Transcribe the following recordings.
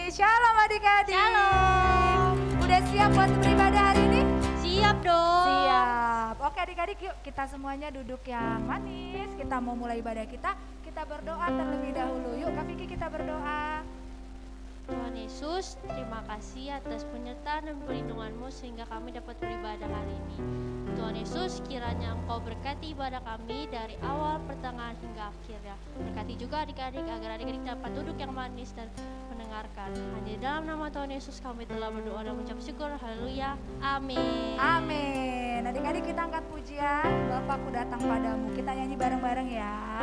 Shalom adik-adik. Shalom. Udah siap buat beribadah hari ini? Siap dong. Siap. Oke adik-adik, yuk kita semuanya duduk yang manis. Kita mau mulai ibadah kita. Kita berdoa terlebih dahulu. Yuk Kak Vicky, kita berdoa. Tuhan Yesus, terima kasih atas penyertaan dan perlindungan-Mu sehingga kami dapat beribadah hari ini. Tuhan Yesus, kiranya Engkau berkati ibadah kami dari awal, pertengahan hingga akhirnya. Berkati juga adik-adik agar adik-adik dapat duduk yang manis dan mendengarkan. Hanya di dalam nama Tuhan Yesus kami telah berdoa dan mengucap syukur. Haleluya. Amin. Amin. Adik-adik kita angkat pujian. Bapakku datang padamu. Kita nyanyi bareng-bareng ya.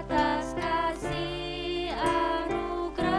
Atas kasih anugerah-Mu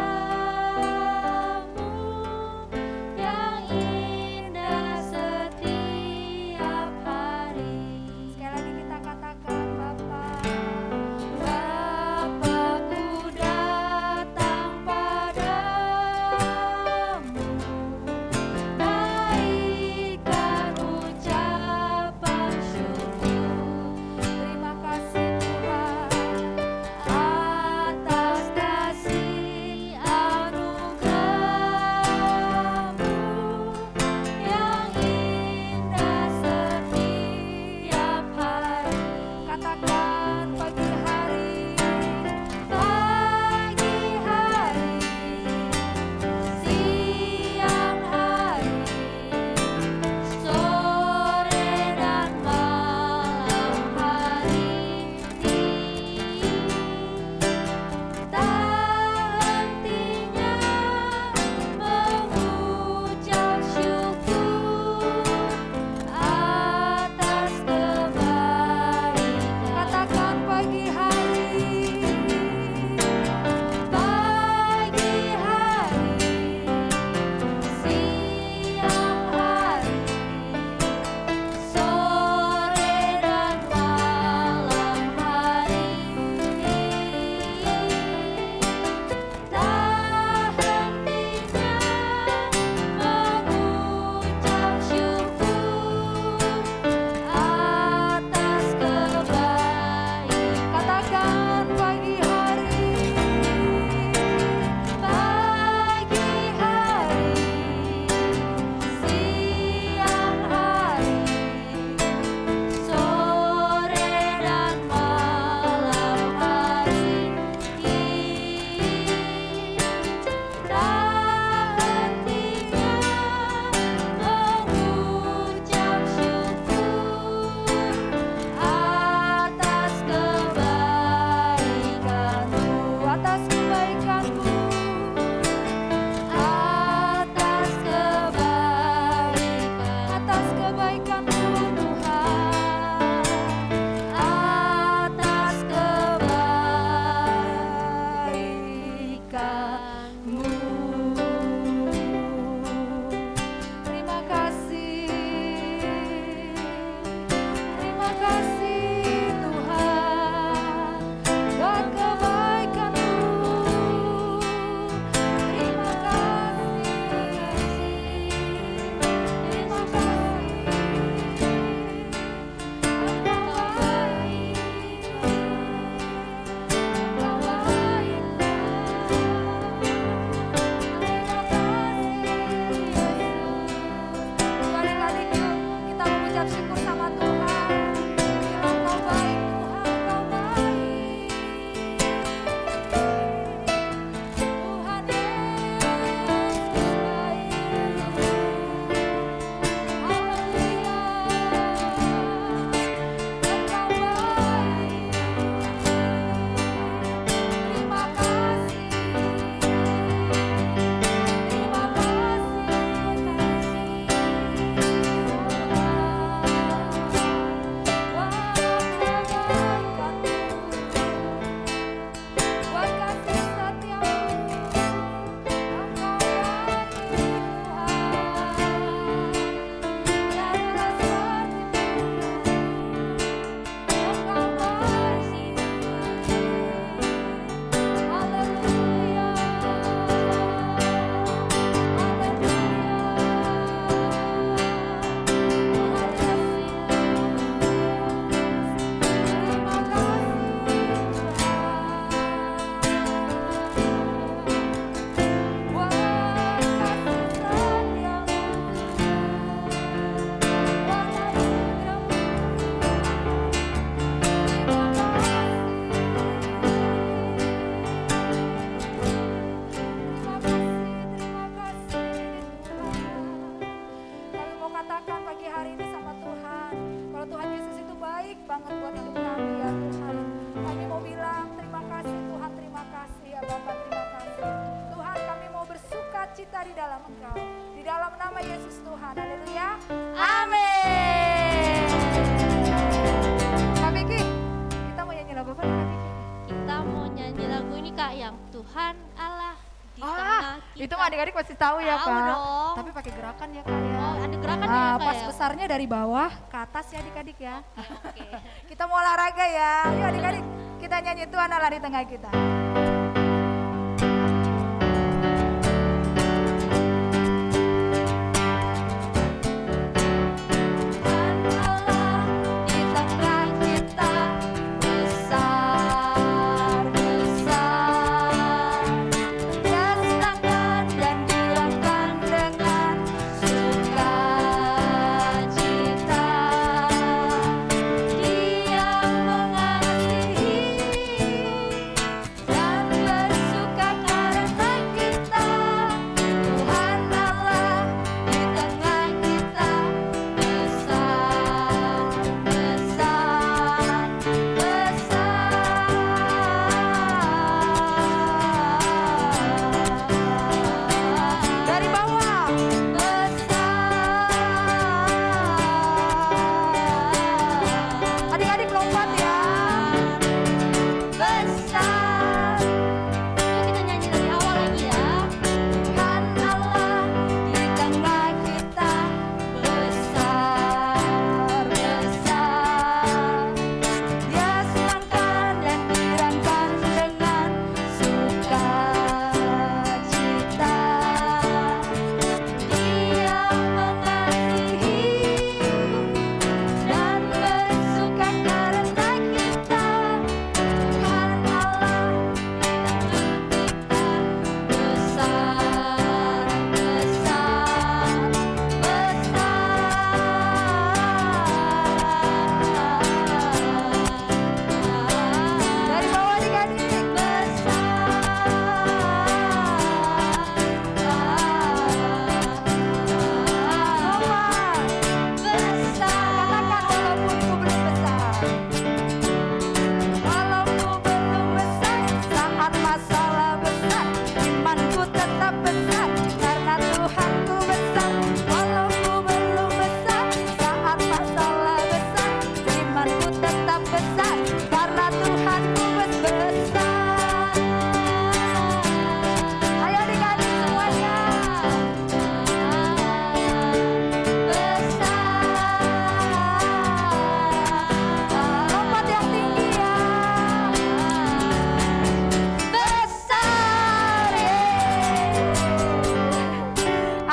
Itu mah adik-adik pasti tahu ya Tahu Kak. dong. Tapi pakai gerakan ya Kak ya. Oh, ada gerakan ya Kak Pas ya? besarnya dari bawah ke atas ya adik-adik ya. Oke. Kita mau olahraga ya. Yuk adik-adik, kita nyanyi Tuhan Allah di tengah kita.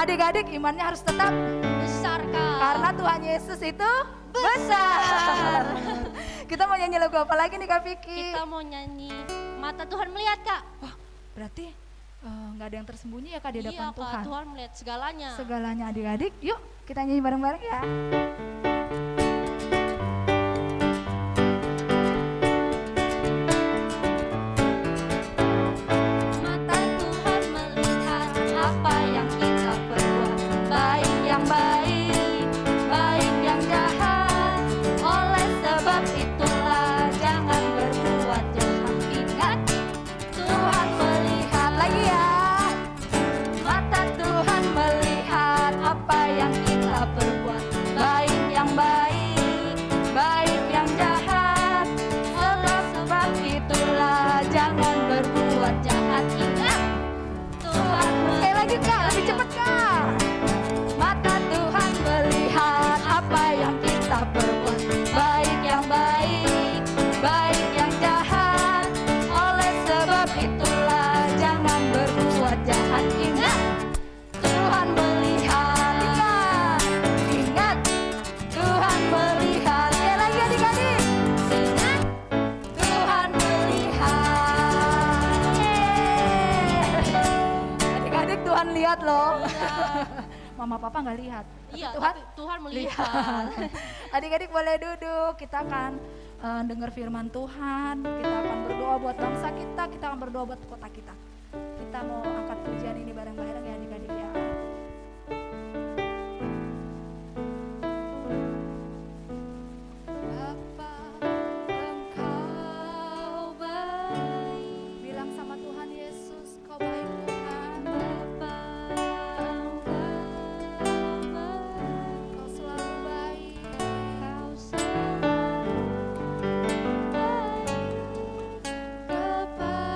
Adik-adik imannya harus tetap Besar Kak. karena Tuhan Yesus itu besar. Kita mau nyanyi lagu apa lagi nih Kak Vicky? Kita mau nyanyi Mata Tuhan Melihat Kak. Wah, berarti nggak ada yang tersembunyi ya Kak di Iya hadapan Kak, Tuhan. Tuhan melihat segalanya. Segalanya adik-adik, yuk kita nyanyi bareng-bareng ya. Mata Tuhan melihat apa yang kita perbuat, baik yang baik, baik yang jahat. Oleh sebab itulah jangan berbuat jahat. Ingat, Tuhan melihat Lagi ya. Mata Tuhan melihat apa yang kita perbuat, baik yang baik, baik yang jahat. Oleh sebab itulah jangan berbuat jahat. Ingat, Tuhan Sekali lagi Kak, lebih cepet Kak. Mata Tuhan melihat apa yang kita perbuat, baik yang baik, baik yang jahat. Oleh sebab itulah jangan berbuat jahat. Ingat, Tuhan melihat. Ingat, ingat, Tuhan melihat. Sekali lagi adik-adik. Ingat, Tuhan melihat. Adik-adik Tuhan lihat loh. Mama papa nggak lihat. Tapi Iya, Tuhan tapi Tuhan melihat. Adik-adik boleh duduk. Kita akan dengar firman Tuhan. Kita akan berdoa buat bangsa kita. Kita akan berdoa buat kota kita. Kita mau angkat pujian ini bareng-bareng ya adik-adik ya. Bapa, Engkau baik. Bilang sama Tuhan Yesus, Kau baik Tuhan. Bapa, Kau selalu baik. Kau selalu Kepadaku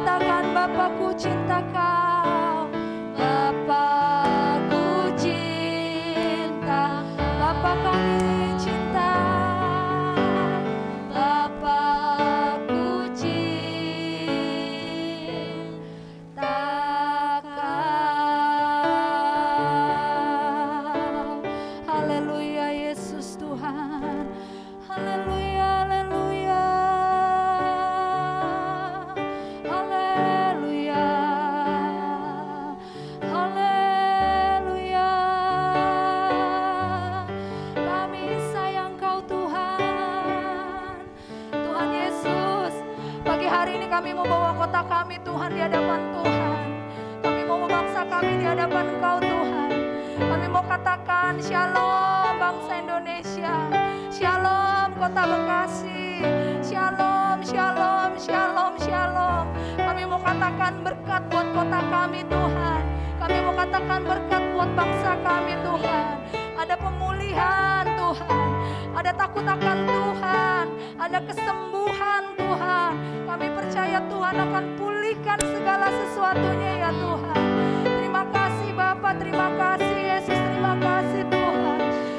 katakan Bapakku cinta kau, Bapakku cinta, Bapa kami cinta, Bapakku cinta kau. Haleluya Yesus Tuhan, haleluya, haleluya, haleluya, haleluya. Kami sayang kau Tuhan, Tuhan Yesus. Pagi hari ini kami mau bawa kota kami Tuhan di hadapan Tuhan. Kami mau bangsa kami di hadapan Kau Tuhan. Kami mau katakan shalom bangsa Indonesia, shalom kota Bekasi, shalom, shalom, shalom, shalom. Kami mau katakan berkat buat kota kami Tuhan. Kami mau katakan berkat buat bangsa kami Tuhan. Ada pemulihan Tuhan, ada takut akan Tuhan, ada kesembuhan Tuhan. Kami percaya Tuhan akan pulihkan segala sesuatunya ya Tuhan. Terima kasih Bapa, terima kasih Yesus, terima kasih Tuhan.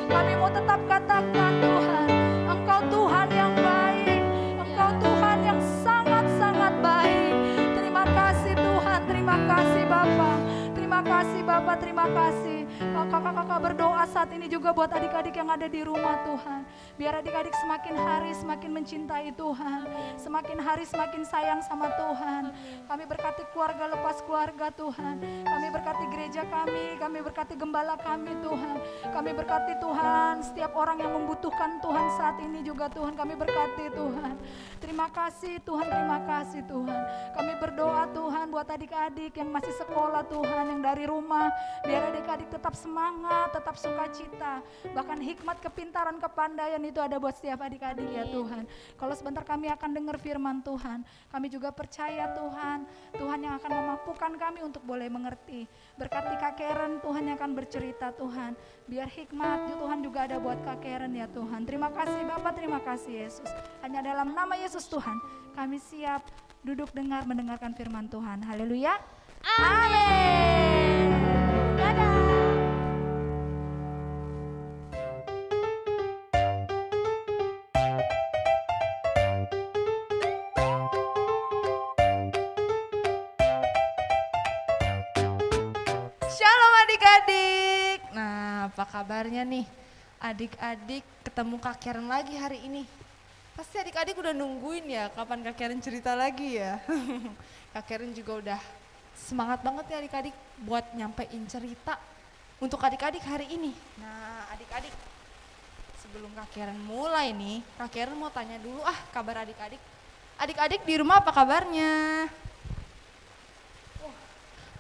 Kami mau tetap katakan Tuhan, Engkau Tuhan yang baik, Engkau Tuhan yang sangat-sangat baik. Terima kasih Tuhan, terima kasih Bapa, terima kasih Bapa, terima kasih. Kakak-kakak berdoa saat ini juga buat adik-adik yang ada di rumah Tuhan. Biar adik-adik semakin hari semakin mencintai Tuhan, semakin hari semakin sayang sama Tuhan. Kami berkati keluarga lepas keluarga Tuhan. Kami berkati gereja kami berkati gembala kami Tuhan. Kami berkati Tuhan setiap orang yang membutuhkan Tuhan saat ini juga Tuhan. Kami berkati Tuhan. Terima kasih Tuhan, terima kasih Tuhan. Kami berdoa Tuhan buat adik-adik yang masih sekolah Tuhan, yang dari rumah. Biar adik-adik tetap semangat, tetap sukacita. Bahkan hikmat, kepintaran, kepandaian itu ada buat setiap adik-adik ya Tuhan. Kalau sebentar kami akan dengar firman Tuhan, kami juga percaya Tuhan, Tuhan yang akan memampukan kami untuk boleh mengerti. Berkati Kak Karen, Tuhan yang akan bercerita Tuhan. Biar hikmat Tuhan juga ada buat Kak Karen ya Tuhan. Terima kasih Bapak, terima kasih Yesus. Hanya dalam nama Yesus Tuhan, kami siap duduk mendengarkan firman Tuhan. Haleluya. Amin. Dadah. Shalom adik-adik. Nah, apa kabarnya nih? Adik-adik ketemu Kak Karen lagi hari ini. Pasti adik-adik udah nungguin ya kapan Kak Karen cerita lagi ya. Kak Karen juga udah semangat banget ya adik-adik buat nyampein cerita untuk adik-adik hari ini. Nah, adik-adik sebelum Kak Karen mulai nih, Kak Karen mau tanya dulu kabar adik-adik. Adik-adik di rumah apa kabarnya?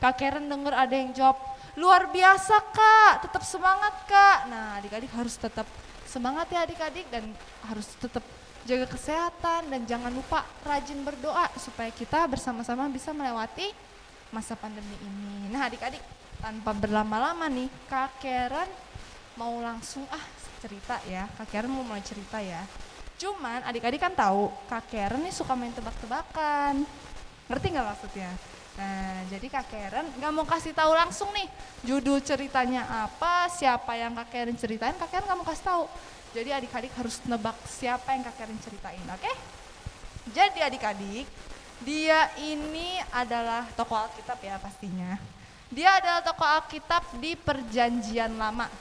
Kak Karen denger ada yang jawab, luar biasa Kak, tetap semangat Kak. Nah adik-adik harus tetap semangat ya adik-adik dan harus tetap jaga kesehatan dan jangan lupa rajin berdoa supaya kita bersama-sama bisa melewati masa pandemi ini. Nah adik-adik tanpa berlama-lama nih Kak Karen mau langsung cerita ya, Kak Karen mau mulai cerita ya. Cuman adik-adik kan tahu Kak Karen nih suka main tebak-tebakan, ngerti gak maksudnya? Nah, jadi Kak Karen gak mau kasih tahu langsung nih judul ceritanya apa, siapa yang Kak Karen ceritain, Kak Karen gak mau kasih tahu. Jadi adik-adik harus nebak siapa yang Kak Karen ceritain, oke? Jadi adik-adik, dia ini adalah tokoh Alkitab ya pastinya. Dia adalah tokoh Alkitab di Perjanjian Lama.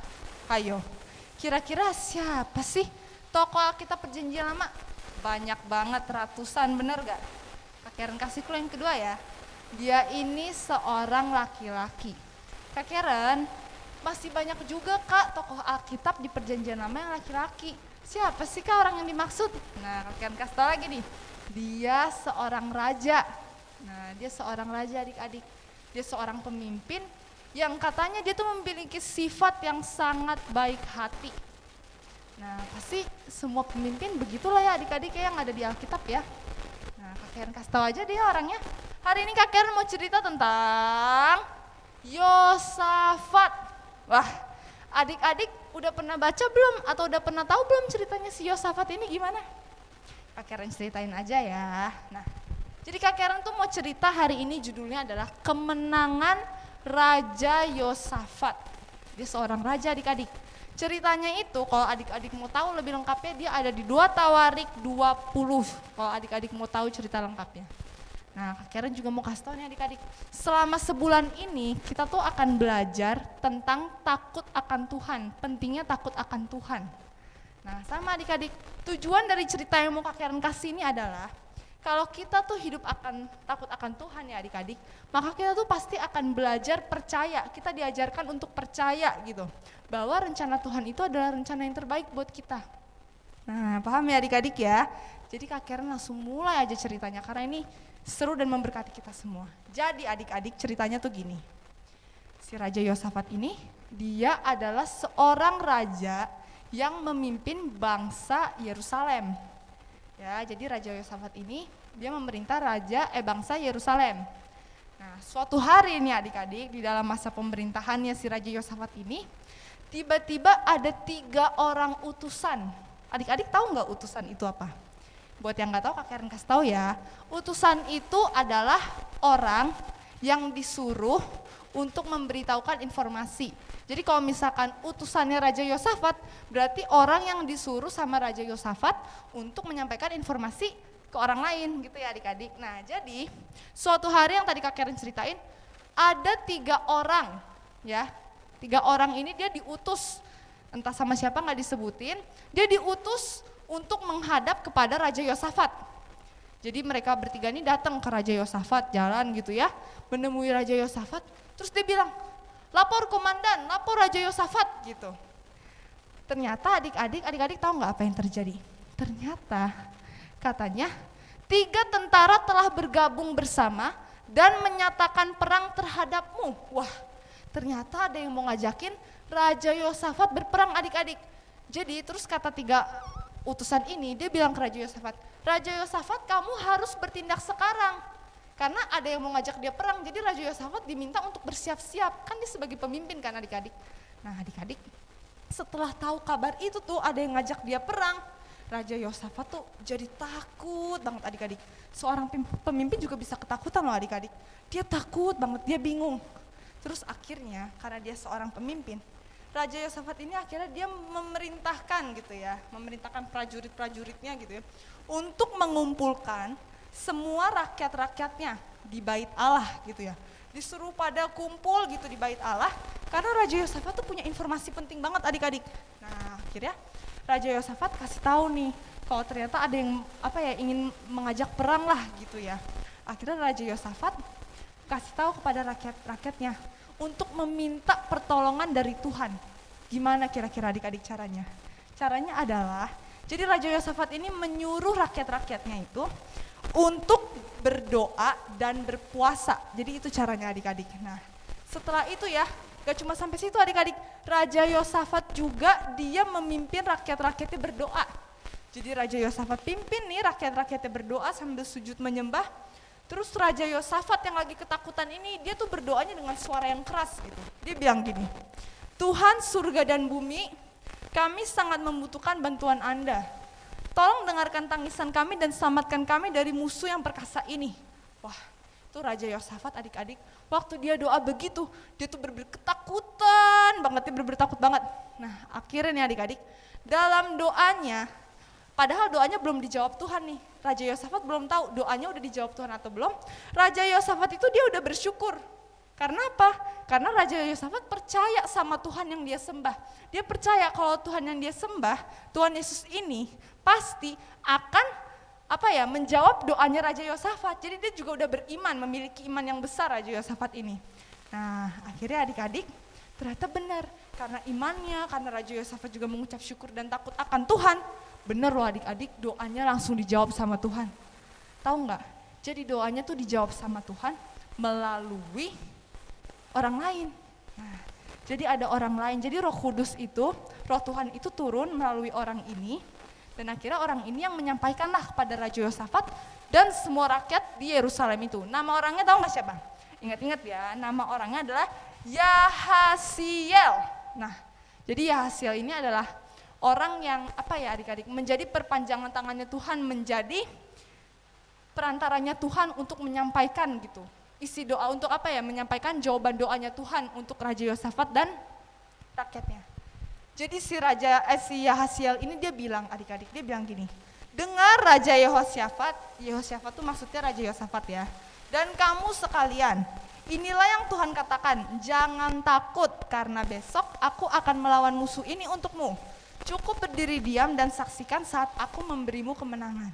Ayo, kira-kira siapa sih tokoh Alkitab Perjanjian Lama? Banyak banget, ratusan, bener gak? Kak Karen kasih clue yang kedua ya. Dia ini seorang laki-laki. Kak Karen, masih banyak juga Kak tokoh Alkitab di Perjanjian Lama yang laki-laki. Siapa sih Kak orang yang dimaksud? Nah Kak Karen kasih tau lagi nih. Dia seorang raja. Nah dia seorang raja adik-adik. Dia seorang pemimpin yang katanya dia tuh memiliki sifat yang sangat baik hati. Nah pasti semua pemimpin begitulah ya adik-adik yang ada di Alkitab ya. Nah Kak Karen kasih tau aja dia orangnya. Hari ini Kak Karen mau cerita tentang Yosafat. Wah, adik-adik udah pernah baca belum? Atau udah pernah tahu belum ceritanya si Yosafat ini gimana? Kak Karen ceritain aja ya. Nah, Jadi Kak Karen tuh mau cerita hari ini judulnya adalah Kemenangan Raja Yosafat. Dia seorang raja adik-adik. Ceritanya itu kalau adik-adik mau tahu lebih lengkapnya dia ada di 2 Tawarik 20. Kalau adik-adik mau tahu cerita lengkapnya. Nah Kak Karen juga mau kasih tahu nih adik-adik. Selama sebulan ini kita tuh akan belajar tentang takut akan Tuhan. Pentingnya takut akan Tuhan. Nah sama adik-adik, tujuan dari cerita yang mau Kak Karen kasih ini adalah kalau kita tuh hidup akan takut akan Tuhan ya adik-adik, maka kita tuh pasti akan belajar percaya, kita diajarkan untuk percaya gitu. Bahwa rencana Tuhan itu adalah rencana yang terbaik buat kita. Nah paham ya adik-adik ya? Jadi Kak Karen langsung mulai aja ceritanya karena ini seru dan memberkati kita semua. Jadi adik-adik ceritanya tuh gini, si Raja Yosafat ini dia adalah seorang raja yang memimpin bangsa Yerusalem. Ya, jadi Raja Yosafat ini dia memerintah bangsa Yerusalem. Nah, suatu hari ini adik-adik di dalam masa pemerintahannya si Raja Yosafat ini tiba-tiba ada 3 orang utusan. Adik-adik tahu nggak utusan itu apa? Buat yang nggak tahu Kak Karen kasih tahu ya. Utusan itu adalah orang yang disuruh untuk memberitahukan informasi. Jadi kalau misalkan utusannya Raja Yosafat, berarti orang yang disuruh sama Raja Yosafat untuk menyampaikan informasi ke orang lain gitu ya adik-adik. Nah jadi suatu hari yang tadi Kak Karen ceritain, ada 3 orang ya. 3 orang ini dia diutus, entah sama siapa nggak disebutin, dia diutus untuk menghadap kepada Raja Yosafat. Jadi mereka bertiga ini datang ke Raja Yosafat, jalan gitu ya, menemui Raja Yosafat, terus dia bilang, lapor komandan, lapor Raja Yosafat gitu. Ternyata adik-adik tahu nggak apa yang terjadi? Ternyata katanya 3 tentara telah bergabung bersama dan menyatakan perang terhadapmu. Wah, ternyata ada yang mau ngajakin Raja Yosafat berperang adik-adik. Jadi terus kata 3 utusan ini dia bilang ke Raja Yosafat, Raja Yosafat kamu harus bertindak sekarang. Karena ada yang mau ngajak dia perang, jadi Raja Yosafat diminta untuk bersiap-siap. Kan dia sebagai pemimpin kan adik-adik. Nah adik-adik setelah tahu kabar itu tuh ada yang ngajak dia perang, Raja Yosafat tuh jadi takut banget adik-adik. Seorang pemimpin juga bisa ketakutan loh adik-adik. Dia takut banget, dia bingung. Terus akhirnya karena dia seorang pemimpin, Raja Yosafat ini akhirnya dia memerintahkan gitu ya, memerintahkan prajurit-prajuritnya gitu ya, untuk mengumpulkan semua rakyat-rakyatnya di bait Allah gitu ya. Disuruh pada kumpul gitu di bait Allah karena Raja Yosafat tuh punya informasi penting banget adik-adik. Nah akhirnya Raja Yosafat kasih tahu nih kalau ternyata ada yang ingin mengajak perang lah gitu ya. Akhirnya Raja Yosafat kasih tahu kepada rakyat-rakyatnya untuk meminta pertolongan dari Tuhan. Gimana kira-kira adik-adik caranya? Caranya adalah, jadi Raja Yosafat ini menyuruh rakyat-rakyatnya itu untuk berdoa dan berpuasa. Jadi itu caranya adik-adik. Nah setelah itu ya, gak cuma sampai situ adik-adik. Raja Yosafat juga dia memimpin rakyat-rakyatnya berdoa. Jadi Raja Yosafat pimpin nih rakyat-rakyatnya berdoa sambil sujud menyembah. Terus Raja Yosafat yang lagi ketakutan ini, dia tuh berdoanya dengan suara yang keras gitu. Dia bilang gini, Tuhan surga dan bumi, kami sangat membutuhkan bantuan Anda. Tolong dengarkan tangisan kami dan selamatkan kami dari musuh yang perkasa ini. Wah, itu Raja Yosafat adik-adik, waktu dia doa begitu, dia tuh bener-bener ketakutan banget, dia bener-bener takut banget. Nah akhirnya nih adik-adik, dalam doanya, padahal doanya belum dijawab Tuhan nih. Raja Yosafat belum tahu doanya udah dijawab Tuhan atau belum. Raja Yosafat itu dia udah bersyukur. Karena apa? Karena Raja Yosafat percaya sama Tuhan yang dia sembah. Dia percaya kalau Tuhan yang dia sembah, Tuhan Yesus ini pasti akan menjawab doanya Raja Yosafat. Jadi dia juga udah beriman, memiliki iman yang besar Raja Yosafat ini. Nah akhirnya adik-adik ternyata benar. Karena imannya, karena Raja Yosafat juga mengucap syukur dan takut akan Tuhan. Bener loh adik-adik, doanya langsung dijawab sama Tuhan. Tahu nggak? Jadi doanya tuh dijawab sama Tuhan melalui orang lain. Nah, jadi ada orang lain. Jadi Roh Kudus itu, Roh Tuhan itu turun melalui orang ini. Dan akhirnya orang ini yang menyampaikanlah kepada Raja Yosafat dan semua rakyat di Yerusalem itu. Nama orangnya tahu nggak siapa? Ingat-ingat ya, nama orangnya adalah Yahasiel. Nah, jadi Yahasiel ini adalah orang yang adik-adik menjadi perpanjangan tangannya Tuhan, menjadi perantaranya Tuhan untuk menyampaikan gitu. Isi doa untuk apa ya? Menyampaikan jawaban doanya Tuhan untuk Raja Yosafat dan rakyatnya. Jadi si Yahasiel ini dia bilang, adik-adik, dia bilang gini, dengar Raja Yehosyafat tuh maksudnya Raja Yosafat ya, dan kamu sekalian, inilah yang Tuhan katakan, jangan takut karena besok aku akan melawan musuh ini untukmu. Cukup berdiri diam dan saksikan saat aku memberimu kemenangan.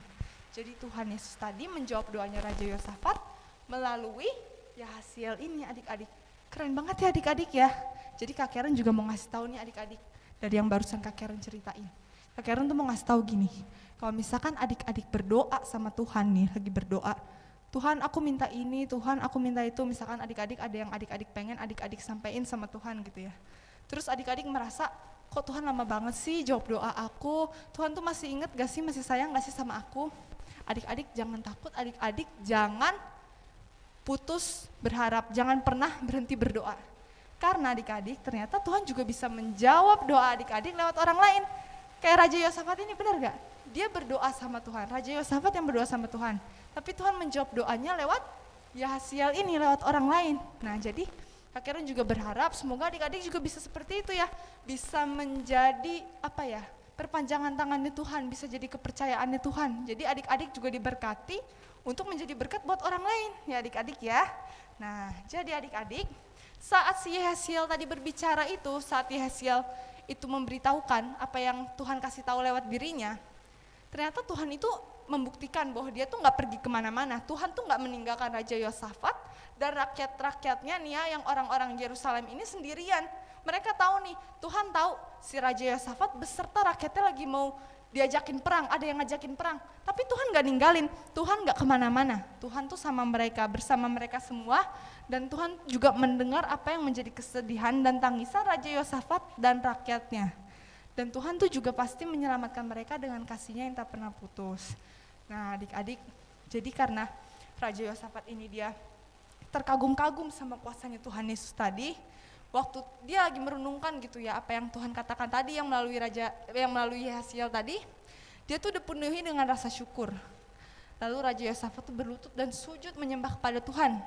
Jadi Tuhan Yesus tadi menjawab doanya Raja Yosafat melalui Yahasiel ini, adik-adik. Keren banget ya adik-adik ya. Jadi Kak Karen juga mau ngasih tahu nih adik-adik dari yang barusan Kak Karen ceritain. Kak Karen tuh mau ngasih tahu gini, kalau misalkan adik-adik berdoa sama Tuhan nih, lagi berdoa, Tuhan aku minta ini, Tuhan aku minta itu, misalkan adik-adik ada yang adik-adik pengen adik-adik sampein sama Tuhan gitu ya. Terus adik-adik merasa, kok Tuhan lama banget sih jawab doa aku, Tuhan tuh masih inget gak sih, masih sayang gak sih sama aku? Adik-adik jangan takut, adik-adik jangan putus berharap, jangan pernah berhenti berdoa. Karena adik-adik ternyata Tuhan juga bisa menjawab doa adik-adik lewat orang lain. Kayak Raja Yosafat ini, benar gak? Dia berdoa sama Tuhan, Raja Yosafat yang berdoa sama Tuhan. Tapi Tuhan menjawab doanya lewat Yahasiel ini, lewat orang lain. Nah jadi Kak Karen juga berharap semoga adik-adik juga bisa seperti itu ya. Bisa menjadi apa ya, perpanjangan tangannya Tuhan, bisa jadi kepercayaannya Tuhan. Jadi adik-adik juga diberkati untuk menjadi berkat buat orang lain ya adik-adik ya. Nah jadi adik-adik, saat si Yahasiel tadi berbicara itu, saat Yahasiel itu memberitahukan apa yang Tuhan kasih tahu lewat dirinya, ternyata Tuhan itu membuktikan bahwa dia tuh gak pergi kemana-mana. Tuhan tuh gak meninggalkan Raja Yosafat dan rakyat-rakyatnya nih ya, yang orang-orang Yerusalem ini sendirian. Mereka tahu nih, Tuhan tahu si Raja Yosafat beserta rakyatnya lagi mau diajakin perang, ada yang ngajakin perang. Tapi Tuhan gak ninggalin, Tuhan gak kemana-mana. Tuhan tuh sama mereka, bersama mereka semua. Dan Tuhan juga mendengar apa yang menjadi kesedihan dan tangisan Raja Yosafat dan rakyatnya. Dan Tuhan tuh juga pasti menyelamatkan mereka dengan kasih-Nya yang tak pernah putus. Nah adik-adik, jadi karena Raja Yosafat ini dia terkagum-kagum sama kuasanya Tuhan Yesus tadi, waktu dia lagi merenungkan gitu ya apa yang Tuhan katakan tadi yang melalui Yahasiel tadi, dia tuh dipenuhi dengan rasa syukur. Lalu Raja Yosafat tuh berlutut dan sujud menyembah kepada Tuhan.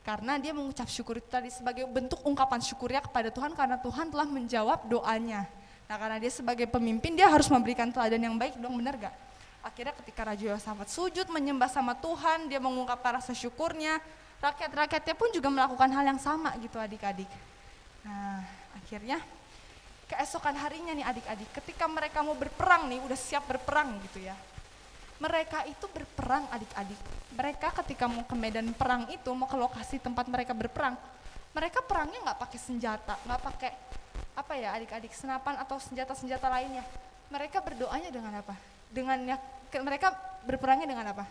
Karena dia mengucap syukur itu tadi sebagai bentuk ungkapan syukurnya kepada Tuhan karena Tuhan telah menjawab doanya. Nah karena dia sebagai pemimpin dia harus memberikan teladan yang baik dong, benar gak? Akhirnya ketika Raja Yosafat sujud menyembah sama Tuhan, dia mengungkapkan rasa syukurnya, rakyat-rakyatnya pun juga melakukan hal yang sama gitu adik-adik. Nah akhirnya keesokan harinya nih adik-adik, ketika mereka mau berperang nih, udah siap berperang gitu ya. Mereka itu berperang adik-adik, mereka ketika mau ke medan perang itu, mau ke lokasi tempat mereka berperang, mereka perangnya gak pakai senjata, gak pakai apa ya adik-adik, senapan atau senjata-senjata lainnya. Mereka berdoanya dengan apa? Mereka berperangnya dengan apa?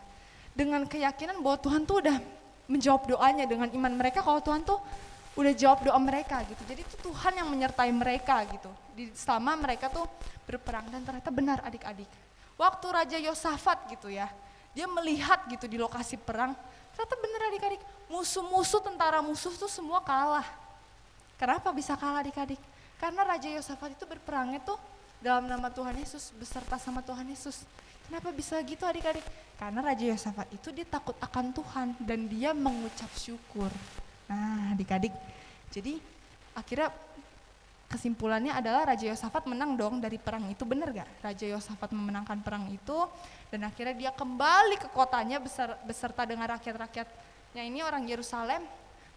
Dengan keyakinan bahwa Tuhan tuh udah menjawab doanya, dengan iman mereka kalau Tuhan tuh udah jawab doa mereka gitu. Jadi itu Tuhan yang menyertai mereka gitu, selama mereka tuh berperang. Dan ternyata benar adik-adik. Waktu Raja Yosafat gitu ya, dia melihat gitu di lokasi perang, ternyata benar adik-adik, musuh-musuh, tentara musuh tuh semua kalah. Kenapa bisa kalah adik-adik? Karena Raja Yosafat itu berperangnya tuh dalam nama Tuhan Yesus, beserta sama Tuhan Yesus. Kenapa bisa gitu adik-adik? Karena Raja Yosafat itu dia takut akan Tuhan dan dia mengucap syukur. Nah adik-adik, jadi akhirnya kesimpulannya adalah Raja Yosafat menang dong dari perang itu, benar gak? Raja Yosafat memenangkan perang itu dan akhirnya dia kembali ke kotanya beserta dengan rakyat-rakyatnya ini orang Yerusalem.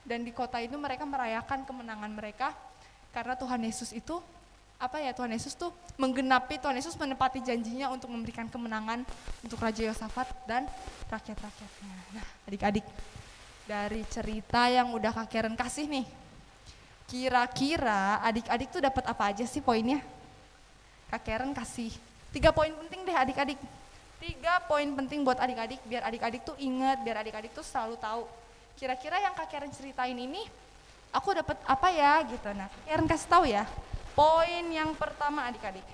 Dan di kota itu mereka merayakan kemenangan mereka karena Tuhan Yesus itu Tuhan Yesus tuh Tuhan Yesus menepati janjinya untuk memberikan kemenangan untuk Raja Yosafat dan rakyat-rakyatnya. Nah adik-adik, dari cerita yang udah Kak Karen kasih nih, kira-kira adik-adik tuh dapat apa aja sih poinnya? Kak Karen kasih 3 poin penting deh adik-adik. 3 poin penting buat adik-adik biar adik-adik tuh ingat, biar adik-adik tuh selalu tahu. Kira-kira yang Kak Karen ceritain ini aku dapat apa ya gitu. Nah Kak Karen kasih tahu ya. Poin yang pertama adik-adik,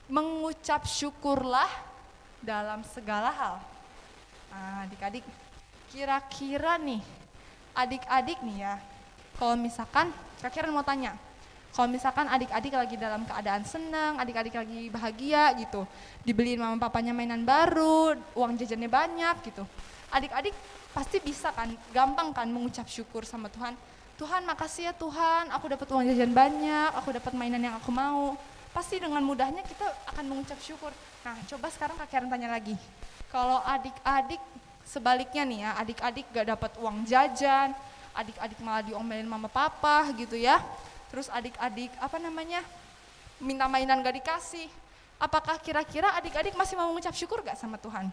mengucap syukurlah dalam segala hal. Nah adik-adik, kira-kira nih adik-adik nih ya, kalau misalkan Kak Karen mau tanya, Kalau misalkan adik-adik lagi dalam keadaan senang, adik-adik lagi bahagia gitu, dibeliin mama papanya mainan baru, uang jajannya banyak gitu. Adik-adik pasti bisa kan, gampang kan mengucap syukur sama Tuhan. Tuhan makasih ya Tuhan, aku dapat uang jajan banyak, aku dapat mainan yang aku mau. Pasti dengan mudahnya kita akan mengucap syukur. Nah coba sekarang Kak Karen tanya lagi. Kalau adik-adik sebaliknya nih ya, adik-adik gak dapat uang jajan, adik-adik malah diomelin mama papa gitu ya. Terus adik-adik minta mainan gak dikasih. Apakah kira-kira adik-adik masih mau mengucap syukur gak sama Tuhan?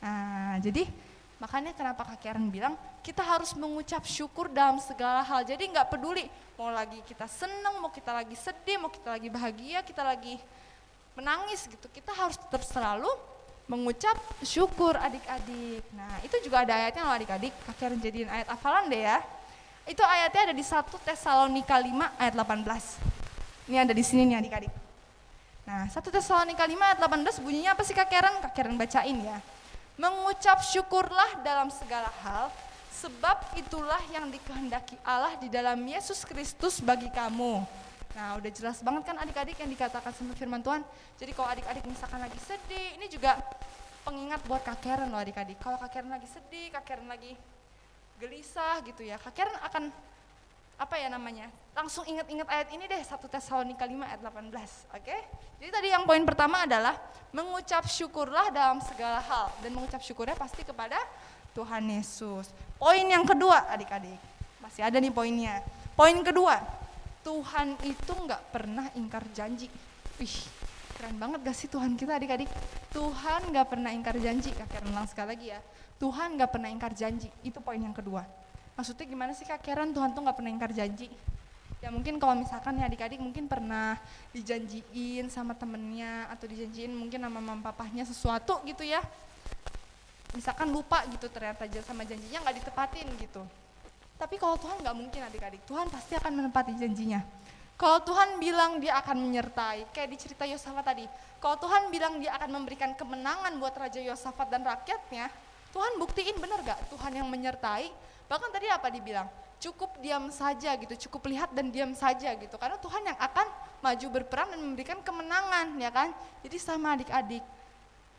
Nah jadi makanya kenapa Kak Karen bilang kita harus mengucap syukur dalam segala hal. Jadi gak peduli mau lagi kita seneng, mau kita lagi sedih, mau kita lagi bahagia, kita lagi menangis gitu. Kita harus tetap selalu mengucap syukur adik-adik. Nah itu juga ada ayatnya loh adik-adik, Kak Karen jadiin ayat hafalan deh ya. Itu ayatnya ada di 1 Tesalonika 5 ayat 18. Ini ada di sini nih adik-adik. Nah 1 Tesalonika 5 ayat 18 bunyinya apa sih Kak Karen? Kak Karen bacain ya. Mengucap syukurlah dalam segala hal, sebab itulah yang dikehendaki Allah di dalam Yesus Kristus bagi kamu. Nah udah jelas banget kan adik-adik yang dikatakan sama firman Tuhan. Jadi kalau adik-adik misalkan lagi sedih, ini juga pengingat buat Kak Karen loh adik-adik. Kalau Kak Karen lagi sedih, Kak Karen lagi gelisah gitu ya, Kak Karen akan langsung ingat-ingat ayat ini deh, 1 Tesalonika 5 ayat 18, oke? Jadi tadi yang poin pertama adalah mengucap syukurlah dalam segala hal, dan mengucap syukurnya pasti kepada Tuhan Yesus. Poin yang kedua adik-adik, masih ada nih poinnya. Poin kedua, Tuhan itu gak pernah ingkar janji. Wih, keren banget gak sih Tuhan kita adik-adik? Tuhan gak pernah ingkar janji. Kak Karen ulang sekali lagi ya. Tuhan gak pernah ingkar janji, itu poin yang kedua. Maksudnya gimana sih Kak Karen Tuhan tuh gak pernah ingkar janji? Ya mungkin kalau misalkan ya adik-adik mungkin pernah dijanjiin sama temennya, atau dijanjiin mungkin sama mama papahnya sesuatu gitu ya. Misalkan lupa gitu ternyata sama janjinya gak ditepatin gitu. Tapi kalau Tuhan gak mungkin adik-adik, Tuhan pasti akan menepati janjinya. Kalau Tuhan bilang dia akan menyertai, kayak di cerita Yosafat tadi, kalau Tuhan bilang dia akan memberikan kemenangan buat Raja Yosafat dan rakyatnya, Tuhan buktiin bener gak Tuhan yang menyertai. Bahkan tadi apa dibilang, cukup diam saja gitu, cukup lihat dan diam saja gitu. Karena Tuhan yang akan maju berperang dan memberikan kemenangan ya kan. Jadi sama adik-adik,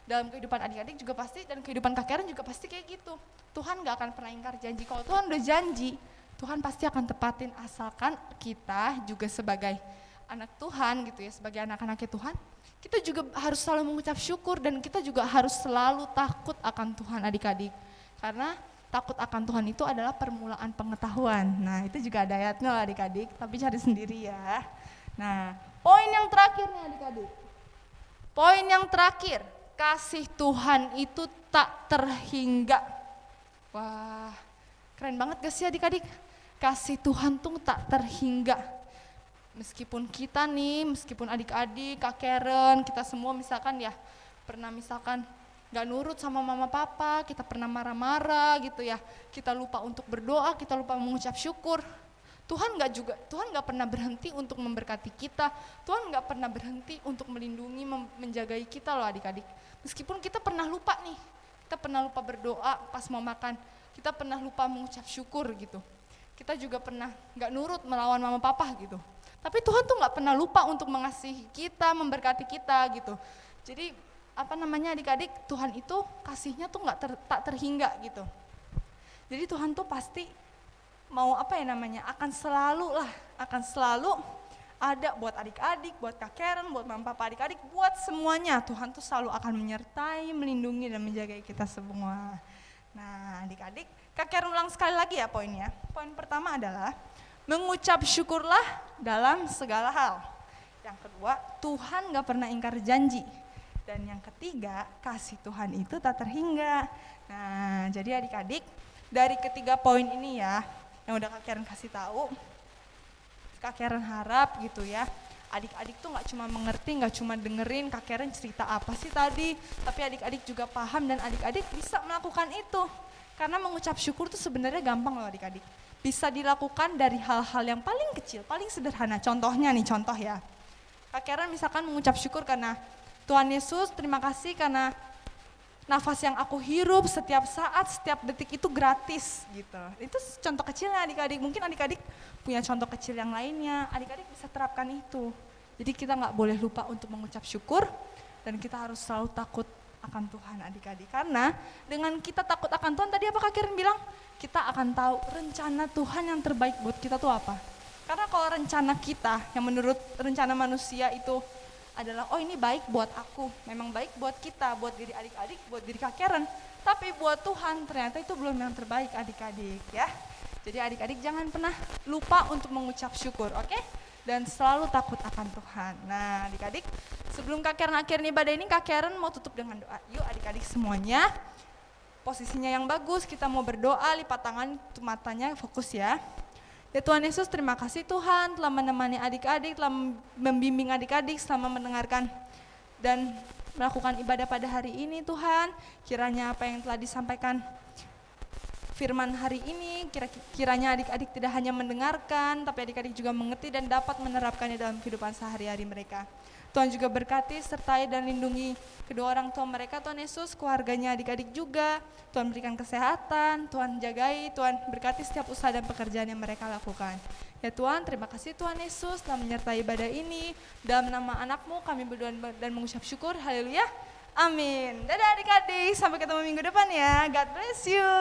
dalam kehidupan adik-adik juga pasti, dan kehidupan Kak Karen juga pasti kayak gitu. Tuhan gak akan pernah ingkar janji. Kalau Tuhan udah janji, Tuhan pasti akan tepatin, asalkan kita juga sebagai anak Tuhan gitu ya, sebagai anak-anaknya Tuhan, kita juga harus selalu mengucap syukur, dan kita juga harus selalu takut akan Tuhan adik-adik. Karena takut akan Tuhan itu adalah permulaan pengetahuan. Nah itu juga ada ayatnya lah adik-adik, tapi cari sendiri ya. Nah poin yang terakhir nih adik-adik. Poin yang terakhir, kasih Tuhan itu tak terhingga. Wah, keren banget gak sih adik-adik? Kasih Tuhan tuh tak terhingga. Meskipun kita nih, meskipun adik-adik, Kak Karen, kita semua misalkan ya pernah misalkan gak nurut sama mama papa, kita pernah marah-marah gitu ya, kita lupa untuk berdoa, kita lupa mengucap syukur. Tuhan gak pernah berhenti untuk memberkati kita, Tuhan gak pernah berhenti untuk melindungi, menjagai kita loh adik-adik. Meskipun kita pernah lupa nih, kita pernah lupa berdoa pas mau makan, kita pernah lupa mengucap syukur gitu. Kita juga pernah gak nurut melawan mama papa gitu. Tapi Tuhan tuh gak pernah lupa untuk mengasihi kita, memberkati kita gitu. Jadi adik-adik, Tuhan itu kasihnya tuh tak terhingga gitu. Jadi Tuhan tuh pasti mau akan selalu ada buat adik-adik, buat Kak Karen, buat mama papa adik-adik, buat semuanya. Tuhan tuh selalu akan menyertai, melindungi dan menjaga kita semua. Nah adik-adik, Kak Karen ulang sekali lagi ya poinnya. Poin pertama adalah mengucap syukurlah dalam segala hal. Yang kedua, Tuhan gak pernah ingkar janji. Dan yang ketiga, kasih Tuhan itu tak terhingga. Nah, jadi adik-adik, dari ketiga poin ini ya, yang udah Kak Karen kasih tahu, Kak Karen harap gitu ya, adik-adik tuh gak cuma mengerti, gak cuma dengerin Kak Karen cerita apa sih tadi, tapi adik-adik juga paham dan adik-adik bisa melakukan itu. Karena mengucap syukur tuh sebenarnya gampang loh adik-adik. Bisa dilakukan dari hal-hal yang paling kecil, paling sederhana. Contohnya nih, contoh ya. Kak Karen misalkan mengucap syukur karena Tuhan Yesus, terima kasih karena nafas yang aku hirup setiap saat, setiap detik itu gratis gitu. Itu contoh kecilnya adik-adik. Mungkin adik-adik punya contoh kecil yang lainnya, adik-adik bisa terapkan itu. Jadi kita nggak boleh lupa untuk mengucap syukur dan kita harus selalu takut akan Tuhan adik-adik. Karena dengan kita takut akan Tuhan, tadi apa Kak Kirin bilang? Kita akan tahu rencana Tuhan yang terbaik buat kita tuh apa. Karena kalau rencana kita yang menurut rencana manusia itu adalah oh ini baik buat aku, memang baik buat kita, buat diri adik-adik, buat diri Kak Karen. Tapi buat Tuhan ternyata itu belum yang terbaik adik-adik ya. Jadi adik-adik jangan pernah lupa untuk mengucap syukur, oke? Dan selalu takut akan Tuhan. Nah adik-adik, sebelum Kak Karen akhirin ibadah ini, Kak Karen mau tutup dengan doa. Yuk adik-adik semuanya, posisinya yang bagus, kita mau berdoa, lipat tangan, matanya fokus ya. Ya Tuhan Yesus, terima kasih Tuhan telah menemani adik-adik, telah membimbing adik-adik selama mendengarkan dan melakukan ibadah pada hari ini Tuhan. Kiranya apa yang telah disampaikan firman hari ini, kiranya adik-adik tidak hanya mendengarkan, tapi adik-adik juga mengerti dan dapat menerapkannya dalam kehidupan sehari-hari mereka. Tuhan juga berkati, sertai dan lindungi kedua orang tua mereka Tuhan Yesus, keluarganya adik-adik juga. Tuhan berikan kesehatan, Tuhan jagai, Tuhan berkati setiap usaha dan pekerjaan yang mereka lakukan. Ya Tuhan, terima kasih Tuhan Yesus telah menyertai ibadah ini. Dalam nama anakmu kami berdoa dan mengucap syukur, haleluya, amin. Dadah adik-adik, sampai ketemu minggu depan ya, God bless you.